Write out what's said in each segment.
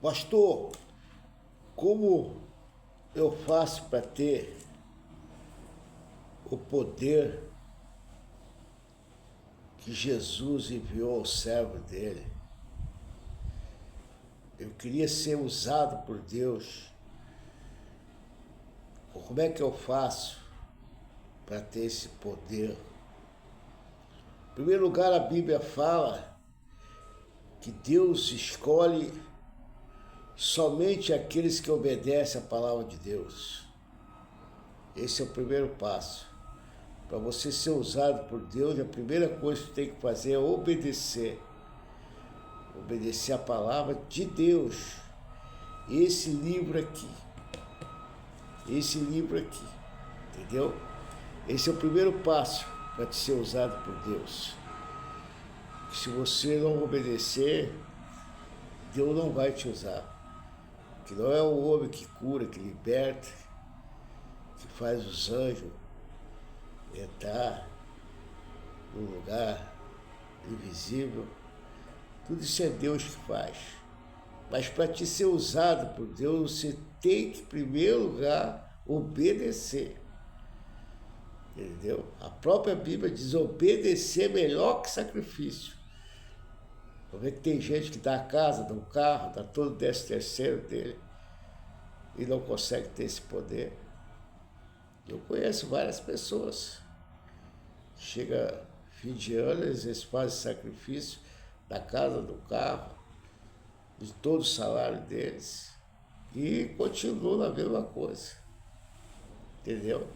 Pastor, como eu faço para ter o poder que Jesus enviou ao servo dele? Eu queria ser usado por Deus. Como é que eu faço para ter esse poder? Em primeiro lugar, a Bíblia fala que Deus escolhe somente aqueles que obedecem à palavra de Deus. Esse é o primeiro passo. Para você ser usado por Deus, a primeira coisa que você tem que fazer é obedecer. Obedecer a palavra de Deus. Esse livro aqui, entendeu? Esse é o primeiro passo para te ser usado por Deus. Se você não obedecer, Deus não vai te usar. Que não é o homem que cura, que liberta, que faz os anjos entrar num lugar invisível. Tudo isso é Deus que faz. Mas para te ser usado por Deus, você tem que, em primeiro lugar, obedecer. Entendeu? A própria Bíblia diz: obedecer é melhor que sacrifício. Vê que tem gente que dá a casa, dá o carro, dá todo o 13º dele e não consegue ter esse poder. Eu conheço várias pessoas. Chega fim de ano, eles fazem sacrifício da casa, do carro, de todo o salário deles e continuam na mesma coisa. Entendeu?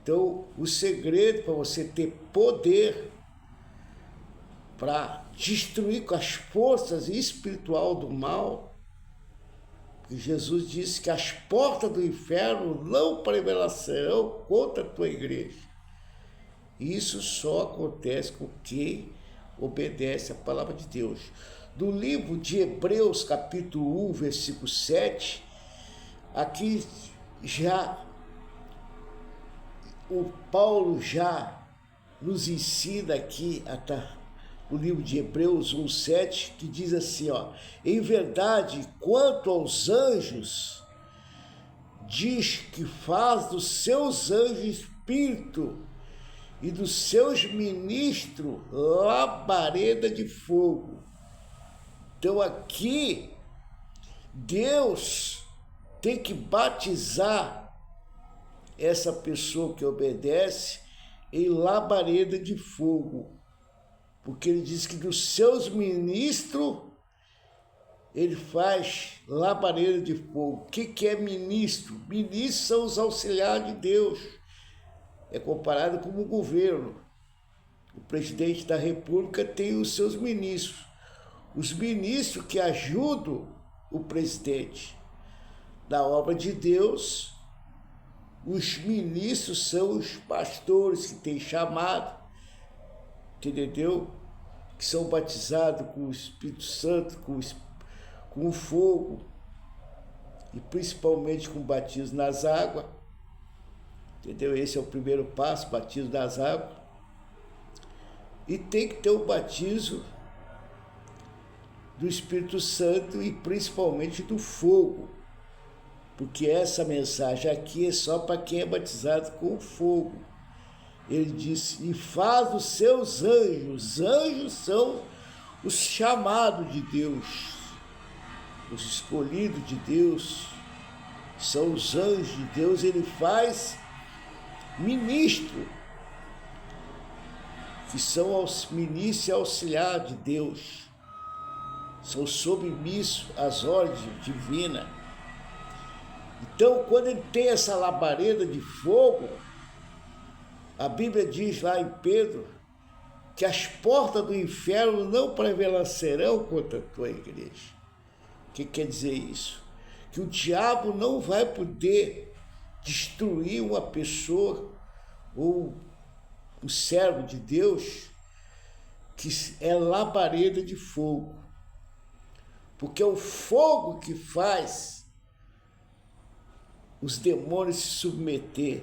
Então, o segredo para você ter poder para destruir com as forças espirituais do mal, que Jesus disse que as portas do inferno não prevalecerão contra a tua igreja. Isso só acontece com quem obedece a palavra de Deus. No livro de Hebreus, capítulo 1, versículo 7, aqui já o Paulo já nos ensina aqui no livro de Hebreus 1,7, que diz assim, em verdade, quanto aos anjos, diz que faz dos seus anjos espírito e dos seus ministros labareda de fogo. Então aqui, Deus tem que batizar essa pessoa que obedece em labareda de fogo. Porque ele diz que dos seus ministros, ele faz labareda de fogo. O que é ministro? Ministros são os auxiliares de Deus. É comparado com o governo. O presidente da República tem os seus ministros. Os ministros que ajudam o presidente. Na obra de Deus, os ministros são os pastores que têm chamado, entendeu? Que são batizados com o Espírito Santo, com o fogo, e principalmente com o batismo nas águas, entendeu? Esse é o primeiro passo, batismo nas águas. E tem que ter o batismo do Espírito Santo e principalmente do fogo, porque essa mensagem aqui é só para quem é batizado com o fogo. Ele disse, e faz os seus anjos. Os anjos são os chamados de Deus, os escolhidos de Deus, são os anjos de Deus. Ele faz ministro, que são os ministros e auxiliares de Deus, são submissos às ordens divinas. Então, quando ele tem essa labareda de fogo, a Bíblia diz lá em Pedro que as portas do inferno não prevalecerão contra a tua igreja. O que quer dizer isso? Que o diabo não vai poder destruir uma pessoa ou um servo de Deus que é labareda de fogo. Porque é o fogo que faz os demônios se submeter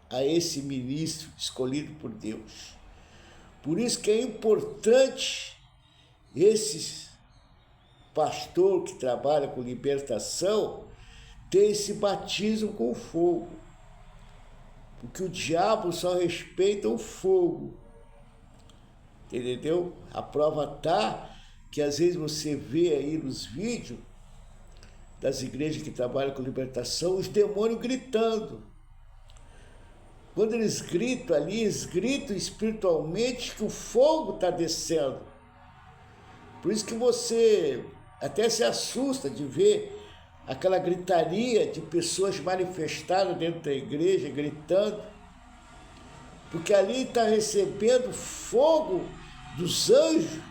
a esse ministro escolhido por Deus. Por isso que é importante esses pastor que trabalha com libertação tem esse batismo com fogo. Porque o diabo só respeita o fogo. Entendeu? A prova tá que às vezes você vê aí nos vídeos das igrejas que trabalham com libertação, os demônios gritando. Quando eles gritam ali, eles gritam espiritualmente que o fogo está descendo. Por isso que você até se assusta de ver aquela gritaria de pessoas manifestadas dentro da igreja, gritando. Porque ali está recebendo fogo dos anjos,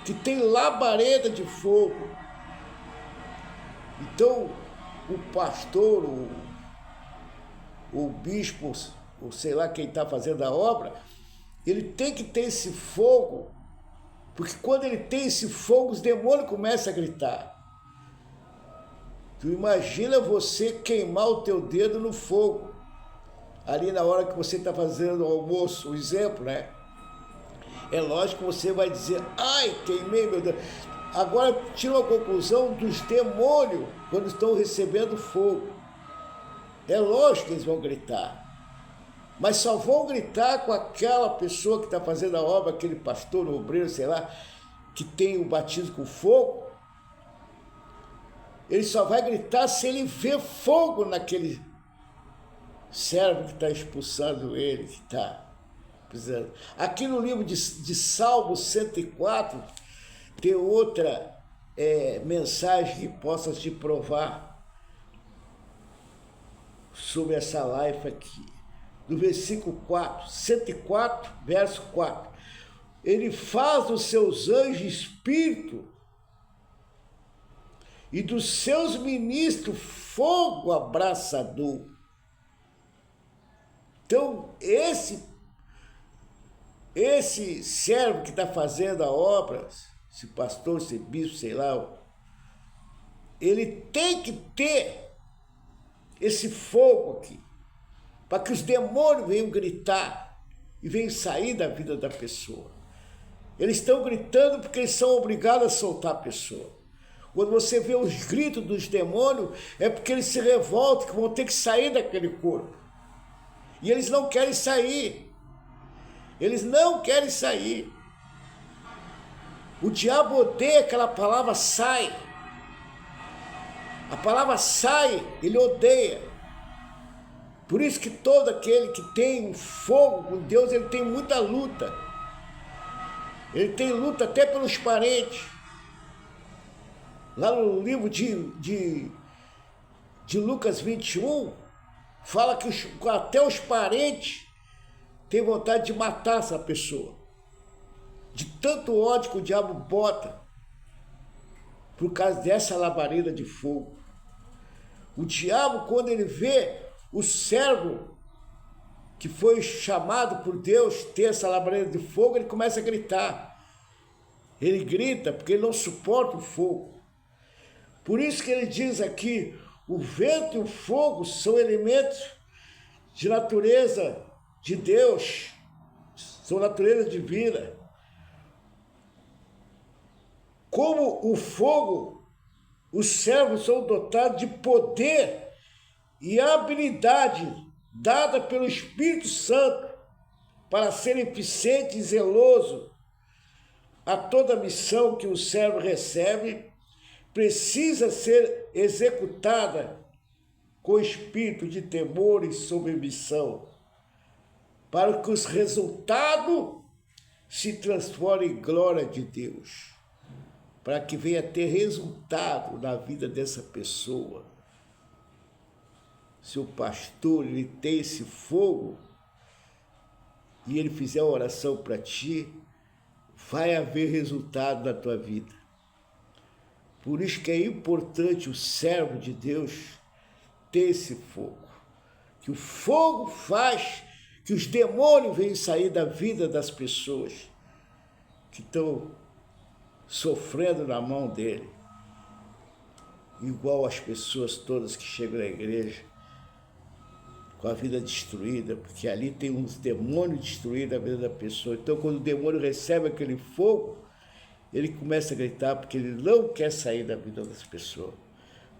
que tem labareda de fogo. Então, o pastor, o bispo, ou sei lá quem está fazendo a obra, ele tem que ter esse fogo, porque quando ele tem esse fogo, os demônios começam a gritar. Tu imagina você queimar o teu dedo no fogo, ali na hora que você está fazendo o almoço, o exemplo, né? É lógico que você vai dizer, ai, queimei meu dedo. Agora tira a conclusão dos demônios quando estão recebendo fogo. É lógico que eles vão gritar, mas só vão gritar com aquela pessoa que está fazendo a obra, aquele pastor, obreiro, sei lá, que tem o batismo com fogo. Ele só vai gritar se ele vê fogo naquele servo que está expulsando ele, que está precisando. Aqui no livro de Salmo 104, tem outra mensagem que possa te provar sobre essa live aqui. Do versículo 4, 104, verso 4. Ele faz dos seus anjos espírito e dos seus ministros fogo abrasador. Então, esse servo que está fazendo a obra, esse pastor, esse bispo, sei lá, ele tem que ter esse fogo aqui, para que os demônios venham gritar e venham sair da vida da pessoa. Eles estão gritando porque eles são obrigados a soltar a pessoa. Quando você vê os gritos dos demônios, é porque eles se revoltam, que vão ter que sair daquele corpo. E eles não querem sair. Eles não querem sair. O diabo odeia aquela palavra sai. A palavra sai, ele odeia. Por isso que todo aquele que tem um fogo com Deus, ele tem muita luta. Ele tem luta até pelos parentes. Lá no livro de Lucas 21, fala que até os parentes têm vontade de matar essa pessoa. De tanto ódio que o diabo bota por causa dessa labareda de fogo. O diabo, quando ele vê o servo que foi chamado por Deus ter essa labareda de fogo, ele começa a gritar. Ele grita porque ele não suporta o fogo. Por isso que ele diz aqui, o vento e o fogo são elementos de natureza de Deus, são natureza divina. Como o fogo, os servos são dotados de poder e habilidade dada pelo Espírito Santo para serem eficientes e zelosos a toda missão que o servo recebe, precisa ser executada com espírito de temor e submissão, para que os resultados se transformem em glória de Deus, para que venha ter resultado na vida dessa pessoa. Se o pastor ele tem esse fogo e ele fizer uma oração para ti, vai haver resultado na tua vida. Por isso que é importante o servo de Deus ter esse fogo. Que o fogo faz que os demônios venham sair da vida das pessoas que estão sofrendo na mão dele. Igual as pessoas todas que chegam na igreja com a vida destruída, porque ali tem uns demônios destruídos na vida da pessoa. Então, quando o demônio recebe aquele fogo, ele começa a gritar porque ele não quer sair da vida das pessoas.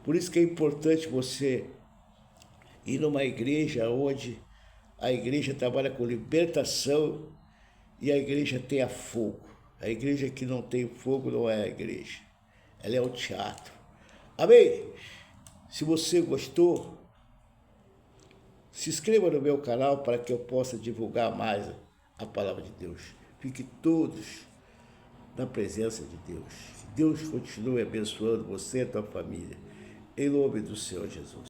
Por isso que é importante você ir numa igreja onde a igreja trabalha com libertação e a igreja tenha fogo. A igreja que não tem fogo não é a igreja. Ela é um teatro. Amém? Se você gostou, se inscreva no meu canal para que eu possa divulgar mais a palavra de Deus. Fique todos na presença de Deus. Que Deus continue abençoando você e a tua família. Em nome do Senhor Jesus.